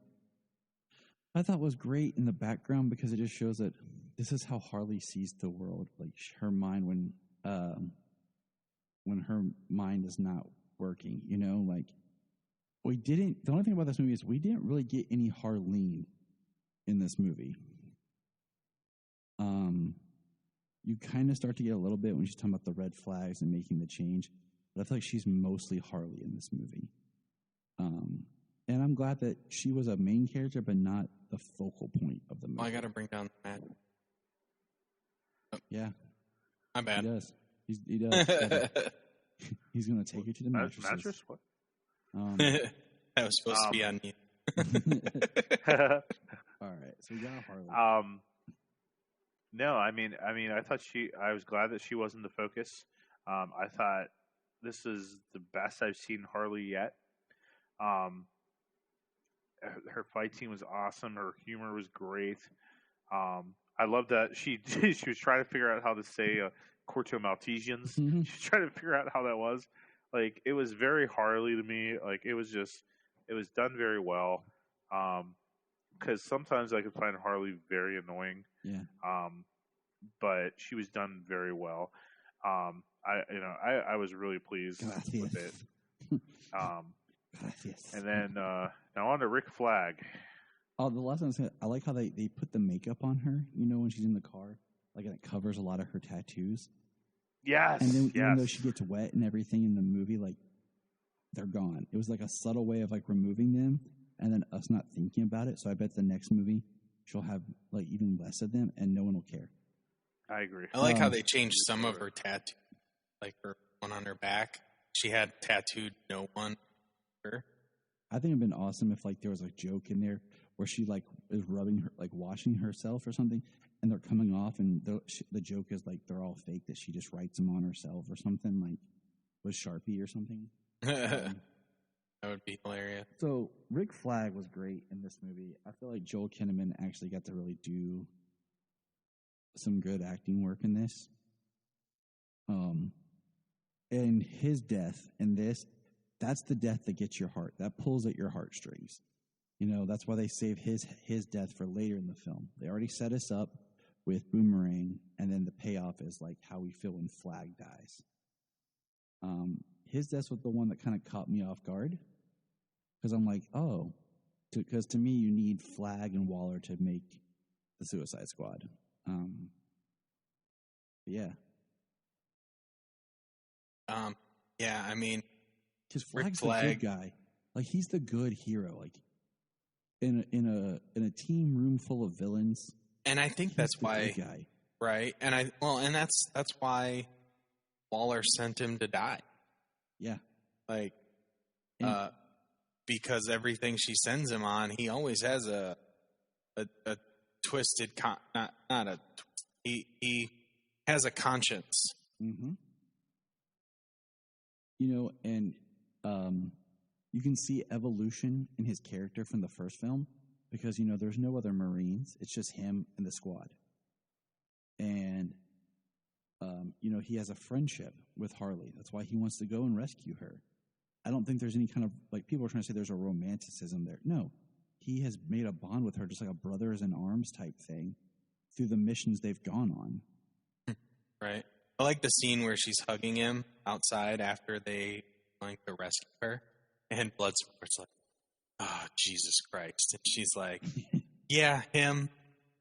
I thought was great in the background because it just shows that this is how Harley sees the world. Like her mind when her mind is not working. Like we didn't. The only thing about this movie is we didn't really get any Harleen in this movie. You kind of start to get a little bit when she's talking about the red flags and making the change, but I feel like she's mostly Harley in this movie. And I'm glad that she was a main character, but not the focal point of the movie. Well, I got to bring down the mat. Oh. Yeah. My bad. He does. He does. He's going to take you to the mattresses. Mattress? What? That was supposed to be on you. All right. So we got Harley. No, I mean, I was glad that she wasn't the focus. I thought this is the best I've seen Harley yet. Her fight scene was awesome. Her humor was great. I love that she was trying to figure out how to say Corto Maltesians. She was trying to figure out how that was. Like, it was very Harley to me. Like, it was done very well. Because sometimes I could find Harley very annoying. Yeah. But she was done very well. I was really pleased with it. And then now on to Rick Flag. Oh, the last one I like how they put the makeup on her. When she's in the car, like it covers a lot of her tattoos. Yes. And then even though she gets wet and everything in the movie, like they're gone. It was like a subtle way of like removing them, and then us not thinking about it. So I bet the next movie she'll have like even less of them, and no one will care. I agree. I like how they changed some of her tattoo, like her one on her back. She had tattooed no one. Her. I think it'd been awesome if like there was a joke in there where she like is rubbing her, like washing herself or something, and they're coming off, and the joke is like they're all fake, that she just writes them on herself or something, like with Sharpie or something. That would be hilarious. So Rick Flag was great in this movie. I feel like Joel Kinnaman actually got to really do some good acting work in this. And his death in this, that's the death that gets your heart. That pulls at your heartstrings. That's why they save his death for later in the film. They already set us up with Boomerang, and then the payoff is like how we feel when Flag dies. His death was the one that kind of caught me off guard, because I'm like, because to me you need Flag and Waller to make the Suicide Squad. Yeah. Yeah, I mean, because Flag's the good guy. Like, he's the good hero. Like, in a team room full of villains. And I think that's why, guy. Right? And that's why Waller sent him to die. Yeah. Like, because everything she sends him on, he always has a twisted he has a conscience. Mm-hmm. And you can see evolution in his character from the first film, because there's no other Marines. It's just him and the squad. And he has a friendship with Harley. That's why he wants to go and rescue her. I don't think there's any kind of, like, people are trying to say there's a romanticism there. No. He has made a bond with her, just like a brothers in arms type thing, through the missions they've gone on. Right. I like the scene where she's hugging him outside after they like to rescue her, and Bloodsport's like, "Oh, Jesus Christ!" And she's like, "Yeah, him,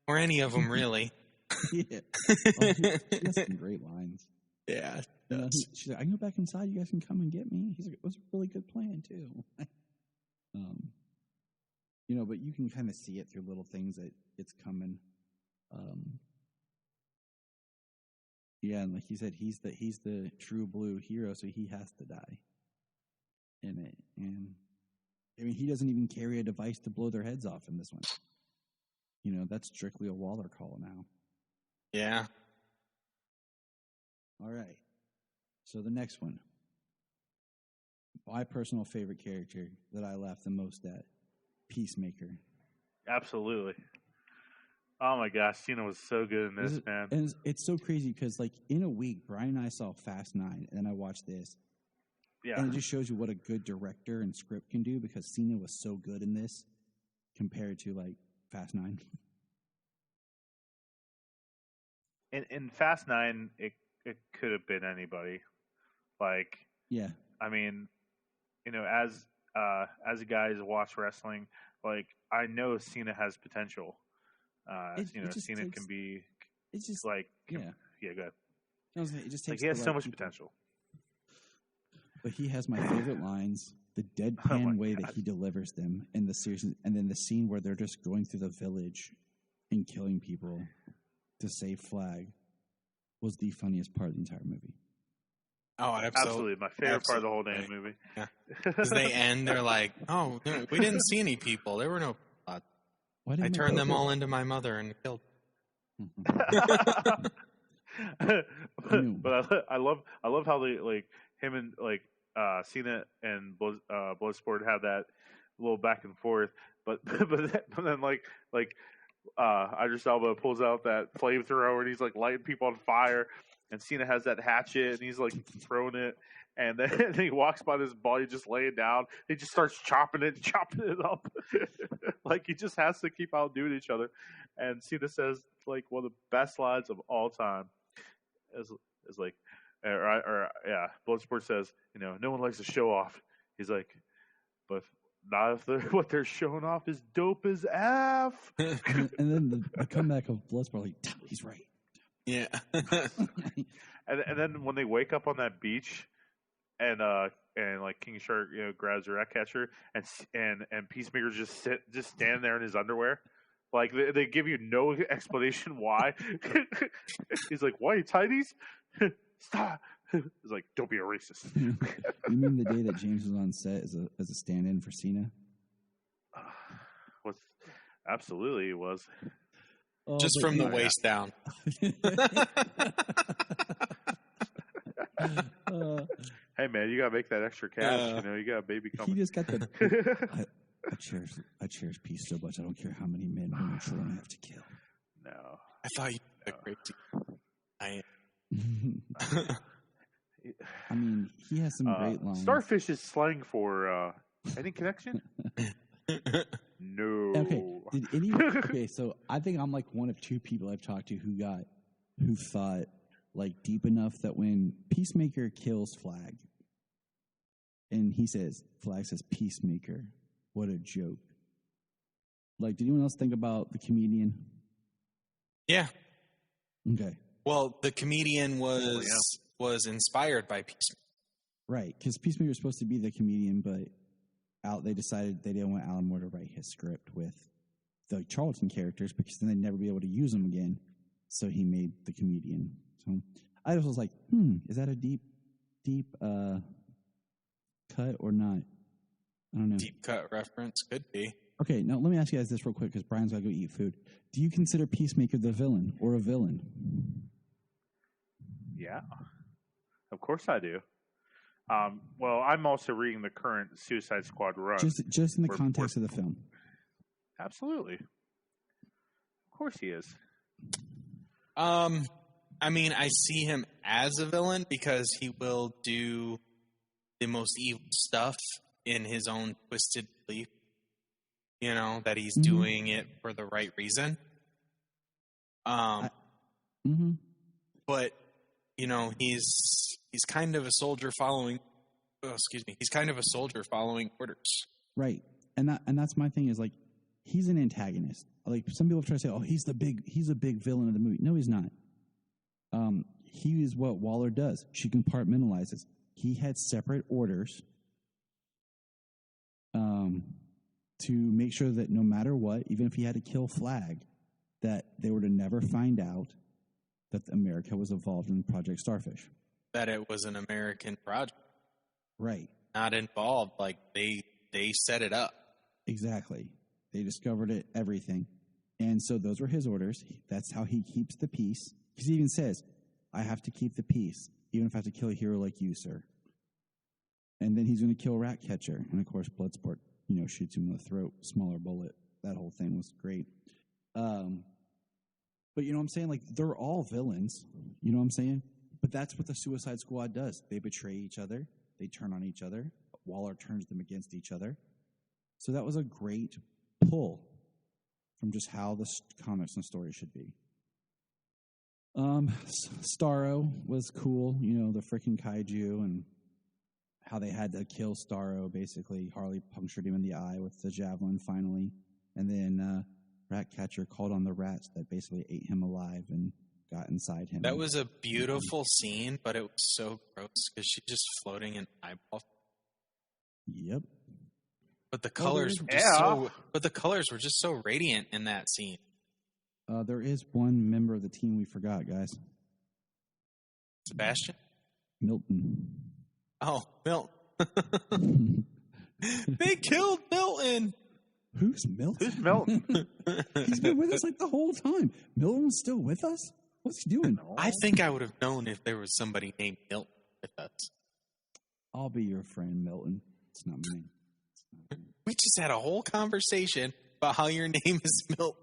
or any of them, really." Yeah. Oh, he has some great lines. Yeah. She's like, "I can go back inside. You guys can come and get me." He's like, "It was a really good plan too." But you can kind of see it through little things that it's coming. Yeah, and like he said, he's the true blue hero, so he has to die in it. And I mean, he doesn't even carry a device to blow their heads off in this one. That's strictly a Waller call now. Yeah. All right. So the next one, my personal favorite character that I laughed the most at, Peacemaker. Absolutely. Oh my gosh, Cena was so good in this, man. And it's so crazy because, like, in a week, Bryan and I saw Fast 9, and then I watched this. Yeah. And it just shows you what a good director and script can do because Cena was so good in this compared to, like, Fast 9. In Fast 9, it could have been anybody. Like, yeah. I mean, as a guy who's watched wrestling, like, I know Cena has potential. Cena can be. It's just like, yeah, go ahead. It just takes he has so much people. potential. But he has my favorite lines: the deadpan way that he delivers them in the series, and then the scene where they're just going through the village and killing people to save Flag was the funniest part of the entire movie. Oh, absolutely. My favorite part of the whole damn movie. Yeah. Because they end, they're like, "Oh, we didn't see any people. There were no plots. I turned them all into my mother and killed." But I love how they, like, him and, like, Cena and Bloodsport have that little back and forth. But then like Idris Elba pulls out that flamethrower and he's like lighting people on fire, and Cena has that hatchet and he's like throwing it, and then he walks by this body just laying down. He just starts chopping it up. Like, he just has to keep outdoing each other. And Cena says, like, one of the best lines of all time is like, Bloodsport says, no one likes to show off. He's like, but not if what they're showing off is dope as F. And then the comeback of Bloodsport, like, he's right. Yeah. and then when they wake up on that beach, and like King Shark, grabs her rat catcher, and Peacemaker just stand there in his underwear. Like, they give you no explanation why. He's like, "Why, tighties? Stop!" He's like, "Don't be a racist." You mean the day that James was on set as a stand-in for Cena? Absolutely, it was. Just from the waist down. Hey man, you gotta make that extra cash. You got a baby coming. He just got the. I cherish peace so much. I don't care how many men, women, and children I have to kill. No, I thought you were crazy. I mean, he has some great lines. Starfish is slang for any connection? No. Okay, so I think I'm like one of two people I've talked to who thought, like, deep enough that when Peacemaker kills Flag, and Flag says Peacemaker, what a joke. Like, did anyone else think about the comedian? Yeah. Okay. Well, the comedian was inspired by Peacemaker. Right, because Peacemaker was supposed to be the comedian, but they decided they didn't want Alan Moore to write his script with the Charlton characters because then they'd never be able to use them again. So he made the comedian. So I just was like, is that a deep cut or not? I don't know. Deep cut reference could be. Okay, now let me ask you guys this real quick because Brian's got to go eat food. Do you consider Peacemaker the villain or a villain? Yeah, of course I do. Well, I'm also reading the current Suicide Squad run. Just in the context of the film. Absolutely. Of course he is. I mean, I see him as a villain because he will do the most evil stuff in his own twisted belief. That he's doing it for the right reason. But he's kind of a soldier following. Oh, excuse me. He's kind of a soldier following orders. Right. And that's my thing is like, he's an antagonist. Like some people try to say, oh, he's a big villain of the movie. No, he's not. He is what Waller does. She compartmentalizes. He had separate orders to make sure that no matter what, even if he had to kill Flag, that they were to never find out that America was involved in Project Starfish. That it was an American project. Right. Not involved. Like, they set it up. Exactly. They discovered it, everything. And so those were his orders. That's how he keeps the peace. He even says, I have to keep the peace, even if I have to kill a hero like you, sir. And then he's going to kill Ratcatcher. And, of course, Bloodsport, shoots him in the throat, smaller bullet. That whole thing was great. But you know what I'm saying? Like, they're all villains. You know what I'm saying? But that's what the Suicide Squad does. They betray each other. They turn on each other. Waller turns them against each other. So that was a great pull from just how the comics and story should be. Starro was cool, the freaking kaiju and how they had to kill Starro, basically. Harley punctured him in the eye with the javelin finally. And then Ratcatcher called on the rats that basically ate him alive and got inside him. That was a beautiful scene, but it was so gross because she's just floating in eyeball. Yep. But the colors were just so radiant in that scene. There is one member of the team we forgot, guys. Sebastian? Milton. Oh, Milton. They killed Milton. Who's Milton? Who's Milton? He's been with us like the whole time. Milton's still with us? What's he doing? I think I would have known if there was somebody named Milton with us. I'll be your friend, Milton. It's not me. We just had a whole conversation about how your name is Milton.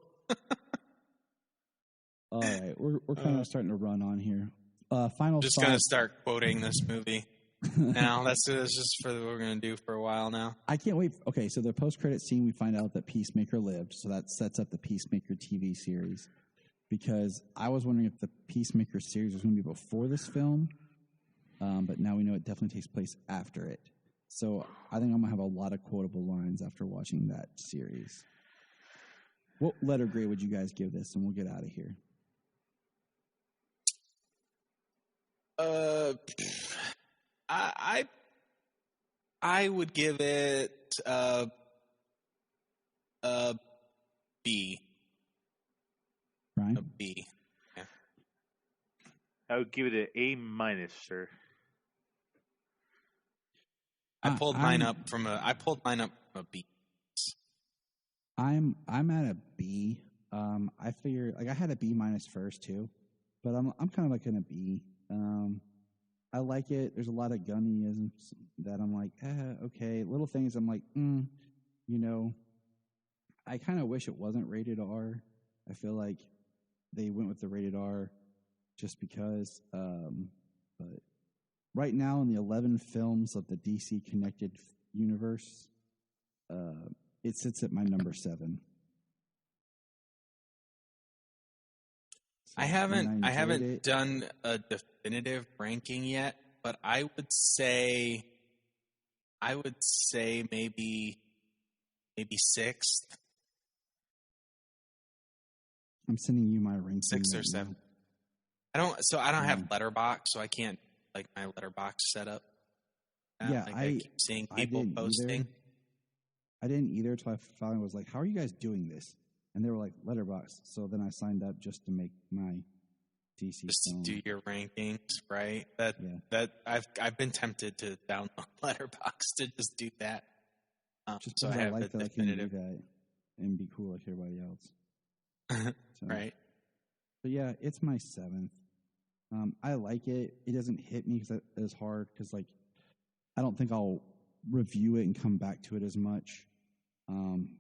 All right, we're kind of starting to run on here. Final. Just going to start quoting this movie. Now that's just for what we're going to do for a while now. I can't wait. Okay, so the post-credit scene, we find out that Peacemaker lived, so that sets up the Peacemaker TV series. Because I was wondering if the Peacemaker series was going to be before this film, but now we know it definitely takes place after it. So I think I'm going to have a lot of quotable lines after watching that series. What letter grade would you guys give this? And we'll get out of here. I would give it a B. Bryan? A B. Yeah. I would give it an A-, sir. I pulled mine up from a B. I'm at a B. I figure like I had a B- first too, but I'm kind of like in a B. I like it. There's a lot of gunnyisms that I'm like, okay. Little things I'm like, I kind of wish it wasn't rated R. I feel like they went with the rated R just because. But right now in the 11 films of the DC connected universe, it sits at my number 7. So, I haven't done a definitive ranking yet, but I would say maybe 6th. I'm sending you my ranking. 6 or 7. I don't have Letterboxd, so I can't like my Letterboxd setup. I keep seeing people posting. I didn't either until I finally was like, how are you guys doing this? And they were like, Letterboxd. So then I signed up just to make my DC just film. To do your rankings, right? That I've been tempted to download Letterboxd to just do that. Just so because I have like the that definitive. I can do that and be cool like everybody else. So, right. But yeah, it's my 7th. I like it. It doesn't hit me as hard because like I don't think I'll review it and come back to it as much.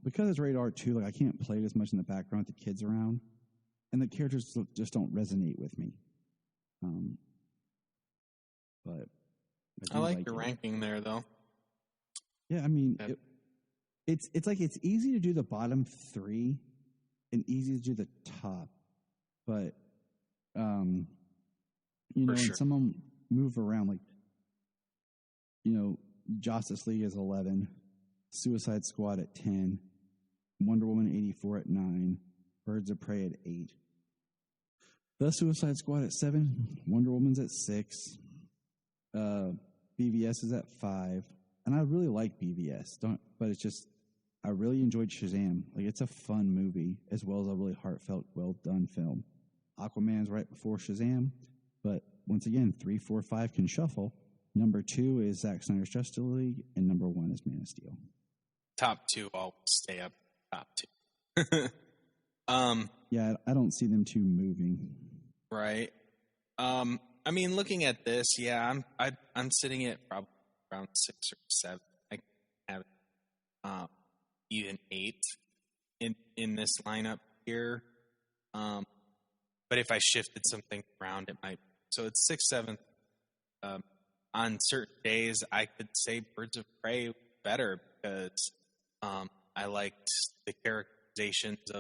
Because it's rated R too, like I can't play it as much in the background with the kids around, and the characters just don't resonate with me. But I like your ranking there, though. Yeah, I mean, it's like it's easy to do the bottom 3 and easy to do the top, but You know, For sure. and some of them move around. Like, you know, Justice League is 11, Suicide Squad at 10, Wonder Woman 84 at 9, Birds of Prey at 8. The Suicide Squad at 7, Wonder Woman's at 6, BVS is at 5, and I really like BVS. But it's just I really enjoyed Shazam. Like, it's a fun movie as well as a really heartfelt, well done film. Aquaman's right before Shazam, but once again, 3, 4, 5 can shuffle. Number 2 is Zack Snyder's Justice League, and number 1 is Man of Steel. Top 2 always stay up. Top 2. Yeah, I don't see them two moving. Right. I mean, looking at this, yeah, I'm sitting at probably around 6 or 7. I have even 8 in this lineup here. But if I shifted something around, it might. So it's 6, 7. On certain days, I could say Birds of Prey better because I liked the characterizations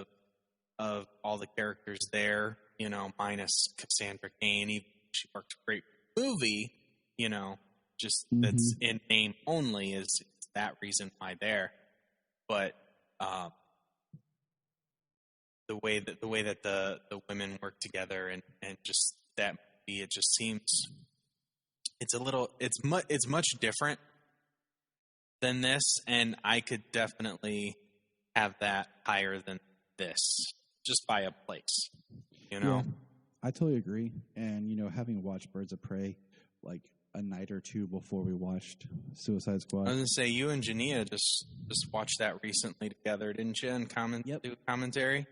of all the characters there, you know, minus Cassandra Cain. Even though she worked a great movie, you know, just that's in name only is that reason why there. But the way that the women work together and just that movie, it just seems it's much different than this, and I could definitely have that higher than this just by a place, you know. Yeah, I totally agree. And you know, having watched Birds of Prey like a night or two before we watched Suicide Squad, I was gonna say you and Jania just watched that recently together, didn't you? And do commentary.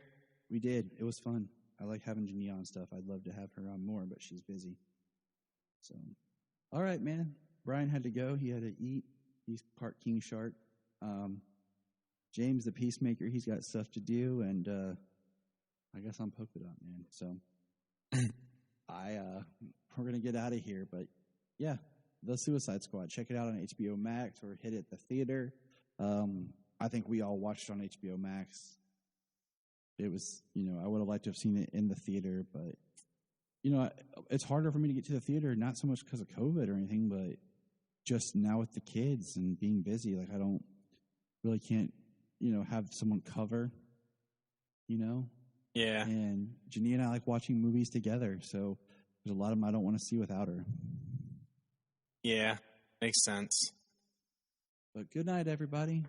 We did. It was fun. I like having Jania on stuff. I'd love to have her on more, but she's busy. So, all right, man. Bryan had to go. He had to eat. He's part King Shark. James, the Peacemaker, he's got stuff to do, and I guess I'm Polka Dot Man. So we're gonna get out of here. But yeah, The Suicide Squad. Check it out on HBO Max or hit it at the theater. I think we all watched it on HBO Max. It was, you know, I would have liked to have seen it in the theater, but you know, it's harder for me to get to the theater, not so much because of COVID or anything, but just now with the kids and being busy, like I can't, you know, have someone cover, you know? Yeah. And Jania and I like watching movies together, so there's a lot of them I don't want to see without her. Yeah, makes sense. But good night, everybody.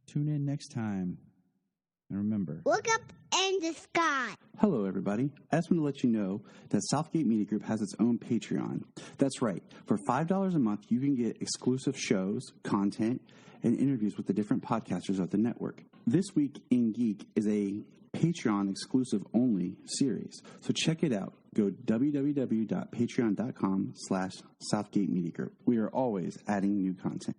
Tune in next time. And remember, Look up in the sky. Hello, everybody. I just want to let you know that Southgate Media Group has its own Patreon. That's right. For $5 a month, you can get exclusive shows, content, and interviews with the different podcasters of the network. This Week in Geek is a Patreon exclusive only series. So check it out. Go www.patreon.com/Southgate Media Group. We are always adding new content.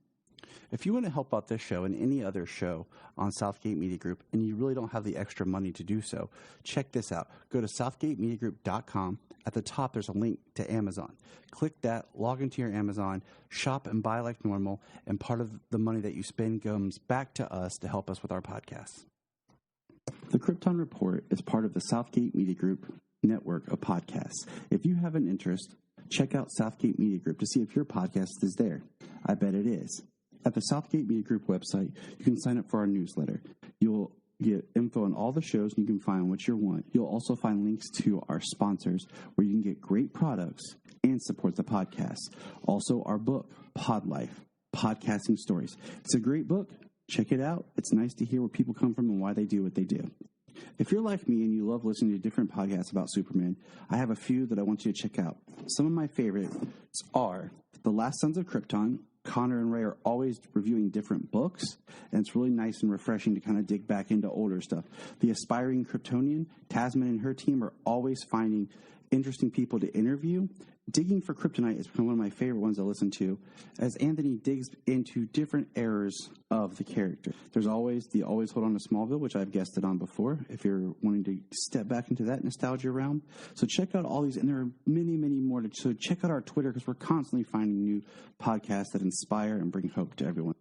If you want to help out this show and any other show on Southgate Media Group and you really don't have the extra money to do so, check this out. Go to southgatemediagroup.com. At the top, there's a link to Amazon. Click that, log into your Amazon, shop and buy like normal, and part of the money that you spend comes back to us to help us with our podcasts. The Krypton Report is part of the Southgate Media Group network of podcasts. If you have an interest, check out Southgate Media Group to see if your podcast is there. I bet it is. At the Southgate Media Group website, you can sign up for our newsletter. You'll get info on all the shows, and you can find what you want. You'll also find links to our sponsors, where you can get great products and support the podcast. Also, our book, Pod Life, Podcasting Stories. It's a great book. Check it out. It's nice to hear where people come from and why they do what they do. If you're like me and you love listening to different podcasts about Superman, I have a few that I want you to check out. Some of my favorites are The Last Sons of Krypton. Connor and Ray are always reviewing different books, and it's really nice and refreshing to kind of dig back into older stuff. The Aspiring Kryptonian, Tasman and her team are always finding interesting people to interview. Digging for Kryptonite has become one of my favorite ones to listen to, as Anthony digs into different eras of the character. There's always the Always Hold On to Smallville, which I've guested on before, if you're wanting to step back into that nostalgia realm. So check out all these, and there are many, many more. So check out our Twitter, because we're constantly finding new podcasts that inspire and bring hope to everyone.